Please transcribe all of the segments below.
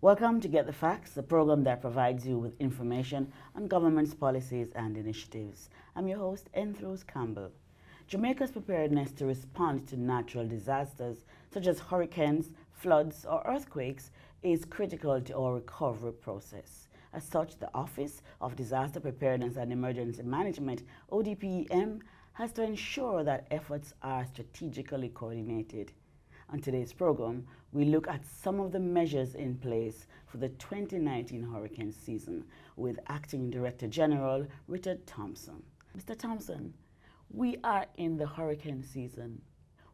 Welcome to Get the Facts, the program that provides you with information on government's policies and initiatives. I'm your host, Enthros Campbell. Jamaica's preparedness to respond to natural disasters such as hurricanes, floods, or earthquakes is critical to our recovery process. As such, the Office of Disaster Preparedness and Emergency Management, ODPEM, has to ensure that efforts are strategically coordinated. On today's program, we look at some of the measures in place for the 2019 hurricane season with Acting Director General Richard Thompson. Mr. Thompson, we are in the hurricane season.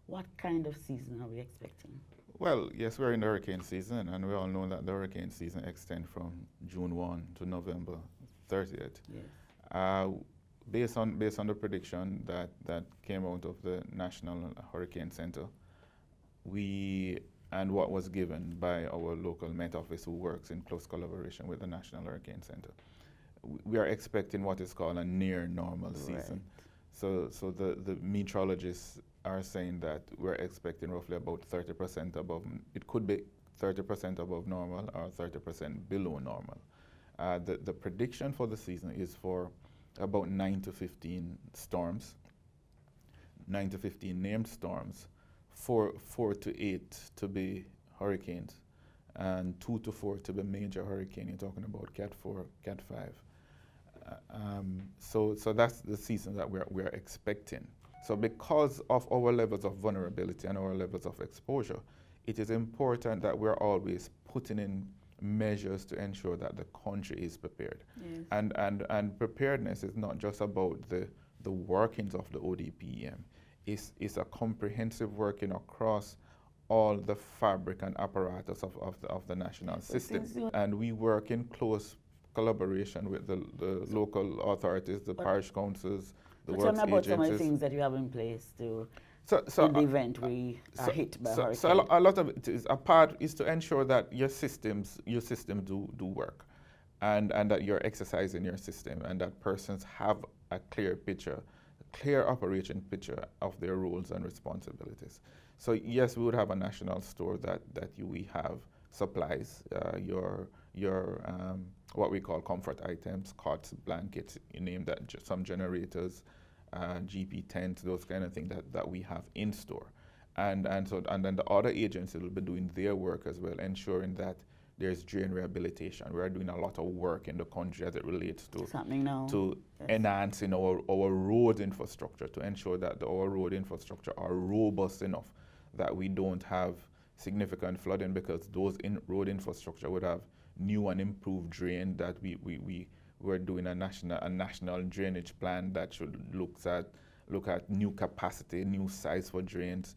What kind of season are we expecting? Well, yes, we're in the hurricane season, and we all know that the hurricane season extends from June 1 to November 30th. Yes. Based on the prediction that came out of the National Hurricane Center, and what was given by our local Met Office, who works in close collaboration with the National Hurricane Center, we are expecting what is called a near normal season. So the meteorologists are saying that we're expecting roughly about 30% above. It could be 30% above normal or 30% below normal. The prediction for the season is for about 9 to 15 storms, 9 to 15 named storms, 4 to 8 to be hurricanes, and 2 to 4 to be major hurricane. You're talking about Cat 4, Cat 5. So that's the season that we're expecting. So because of our levels of vulnerability and our levels of exposure, it is important that we're always putting in measures to ensure that the country is prepared. Yes. And preparedness is not just about the workings of the ODPEM. It's a comprehensive working across all the fabric and apparatus of the national system. And we work in close collaboration with the local authorities, the parish councils, the works agencies. Tell me about some of the things that you have in place to, in the event we are hit by a hurricane. So a lot of it is, a part is to ensure that your systems do work, and that you're exercising your system, and that persons have a clear picture, clear operation picture of their roles and responsibilities. So yes, we would have a national store that we have supplies, your what we call comfort items, cots, blankets, you name that, some generators, GP tents, those kind of things that we have in store. And then the other agencies will be doing their work as well, ensuring that there's drain rehabilitation. We are doing a lot of work in the country as it relates to enhancing our road infrastructure, to ensure that our road infrastructure are robust enough that we don't have significant flooding, because those road infrastructure would have new and improved drain. That we're doing a national drainage plan that should look at new capacity, new size for drains,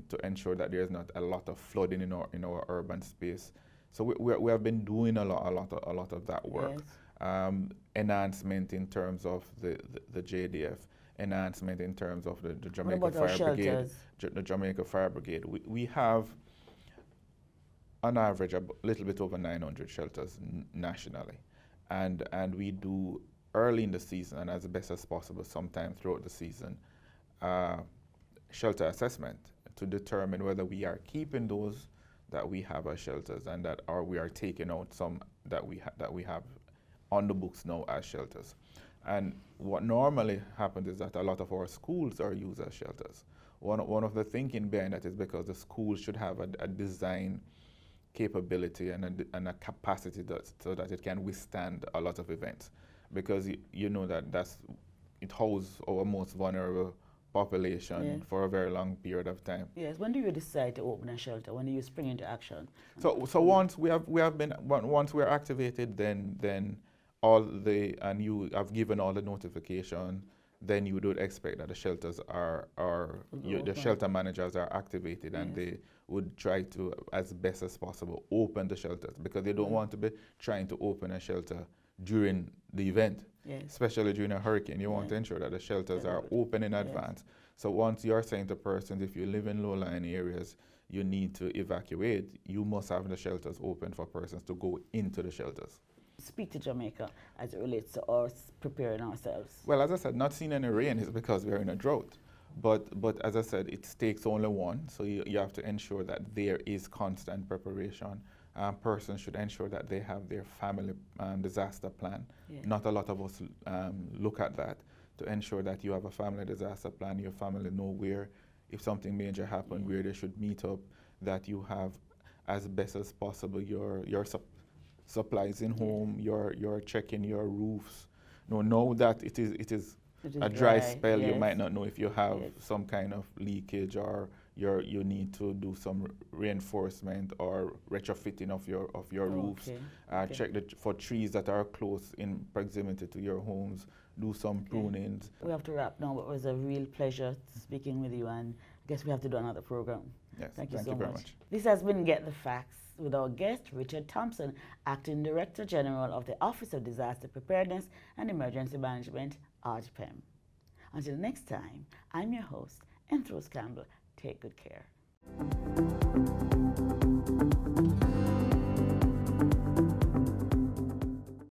to ensure that there's not a lot of flooding in our urban space. So we have been doing a lot of that work. Yes. Enhancement in terms of the JDF, enhancement in terms of the Jamaica Fire Brigade, the Jamaica Fire Brigade. We have on average a little bit over 900 shelters nationally, and we do early in the season and as best as possible sometime throughout the season shelter assessment to determine whether we are keeping those that we have as shelters, and or we are taking out some that we have on the books now as shelters. And what normally happens is that a lot of our schools are used as shelters. One of the thinking behind that is because the schools should have a design capability and a capacity so that it can withstand a lot of events, because you know that it holds our most vulnerable population for a very long period of time. Yes. When do you decide to open a shelter? When do you spring into action? So once once we're activated, then and you have given all the notification, then you would expect that the shelters the shelter managers are activated. Yes. And they would try to, as best as possible, open the shelters, because they don't want to be trying to open a shelter during the event. Yes. Especially during a hurricane. You want to ensure that the shelters are open in advance. Yes. So once you're saying to persons, if you live in low-lying areas, you need to evacuate, you must have the shelters open for persons to go into the shelters. Speak to Jamaica as it relates to us preparing ourselves. Well, as I said, not seeing any rain is because we're in a drought. But as I said, it takes only one, so you have to ensure that there is constant preparation. Persons should ensure that they have their family disaster plan. Yeah. Not a lot of us look at that, to ensure that you have a family disaster plan, your family know where, if something major happened, where they should meet up, that you have as best as possible your supplies in home, you're checking your roofs. Know that it is a dry spell. Yes. You might not know if you have some kind of leakage, or you need to do some reinforcement or retrofitting of your roofs. Check for trees that are close in proximity to your homes. Do some prunings. We have to wrap now, but it was a real pleasure speaking with you, and I guess we have to do another program. Yes, thank you so very much. much. This has been Get the Facts with our guest, Richard Thompson, Acting Director General of the Office of Disaster Preparedness and Emergency Management, ODPEM. Until next time, I'm your host, Enthros Campbell. Take good care.